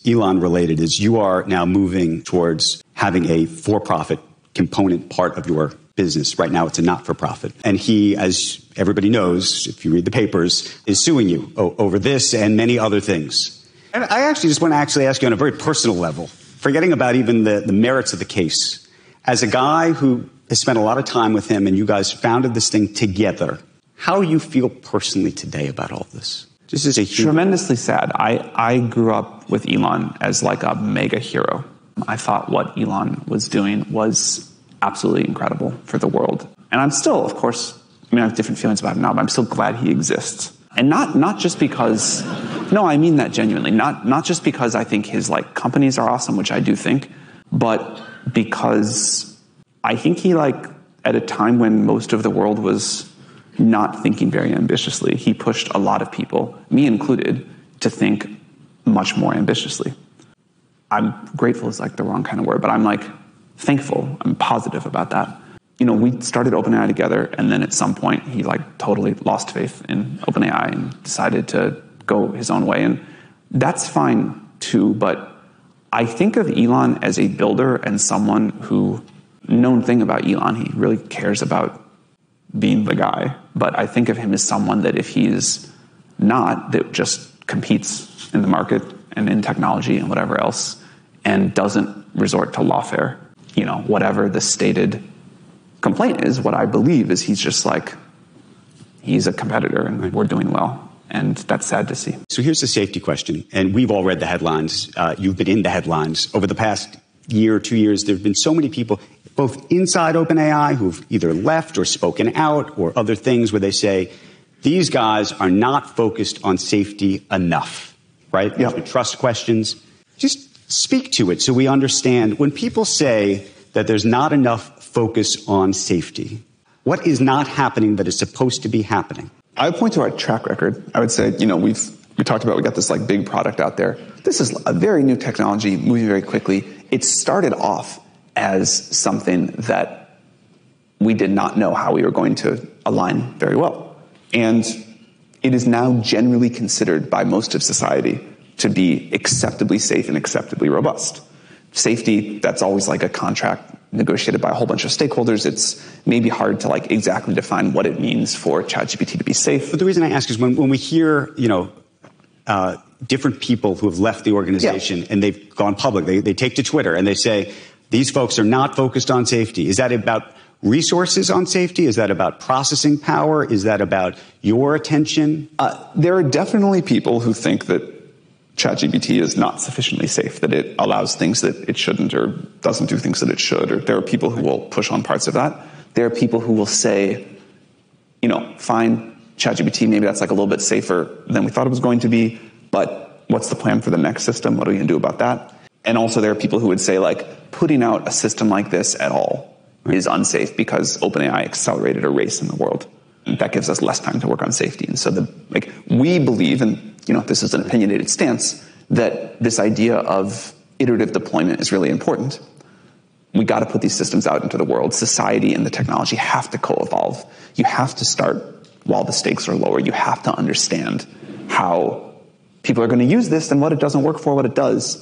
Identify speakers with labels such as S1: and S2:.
S1: Elon related is you are now moving towards having a for-profit component part of your business. Right now, it's a not-for-profit. And he, as everybody knows, if you read the papers, is suing you over this and many other things. And I actually just want to ask you on a very personal level, forgetting about even the merits of the case. As a guy who has spent a lot of time with him and you guys founded this thing together, how do you feel personally today about all this? This is a
S2: tremendously sad. I grew up with Elon as like a mega hero. I thought what Elon was doing was absolutely incredible for the world. And I'm still, of course, I have different feelings about him now, but I'm still glad he exists. And not just because, no, I mean that genuinely. Not just because I think his like companies are awesome, which I do think, but because I think he at a time when most of the world was not thinking very ambitiously, he pushed a lot of people, me included, to think much more ambitiously. I'm grateful is like the wrong kind of word, but I'm like thankful. I'm positive about that. You know, we started OpenAI together, and then at some point he like totally lost faith in OpenAI and decided to go his own way. And that's fine too, but I think of Elon as a builder and someone who, known thing about Elon, he really cares about being the guy. But I think of him as someone that if he's not, that just competes in the market and in technology and whatever else, and doesn't resort to lawfare. You know, whatever the stated complaint is, what I believe is he's just like, he's a competitor and we're doing well. And that's sad to see.
S1: So here's the safety question. And we've all read the headlines. You've been in the headlines. Over the past year or 2 years, there have been so many people, both inside OpenAI, who've either left or spoken out or other things where they say, these guys are not focused on safety enough, right?
S2: Yep.
S1: There's trust questions. Just speak to it so we understand. When people say that there's not enough focus on safety, what is not happening that is supposed to be happening?
S3: I would point to our track record. I would say, you know, we talked about, we got this like big product out there. This is a very new technology, moving very quickly. It started off as something that we did not know how we were going to align very well. And it is now generally considered by most of society to be acceptably safe and acceptably robust. Safety, that's always like a contract negotiated by a whole bunch of stakeholders. It's maybe hard to like exactly define what it means for ChatGPT to be safe.
S1: But the reason I ask is when we hear, you know, different people who have left the organization and they've gone public, they take to Twitter and they say, these folks are not focused on safety. Is that about resources on safety? Is that about processing power? Is that about your attention?
S3: There are definitely people who think that ChatGPT is not sufficiently safe, that it allows things that it shouldn't or doesn't do things that it should. Or there are people who will push on parts of that. There are people who will say, you know, fine, ChatGPT, maybe that's like a little bit safer than we thought it was going to be, but what's the plan for the next system? What are we going to do about that? And also there are people who would say like putting out a system like this at all is unsafe because OpenAI accelerated a race in the world. And that gives us less time to work on safety. And so we believe, and you know, this is an opinionated stance, that this idea of iterative deployment is really important. We got to put these systems out into the world. Society and the technology have to co-evolve. You have to start while the stakes are lower. You have to understand how people are going to use this and what it doesn't work for, what it does.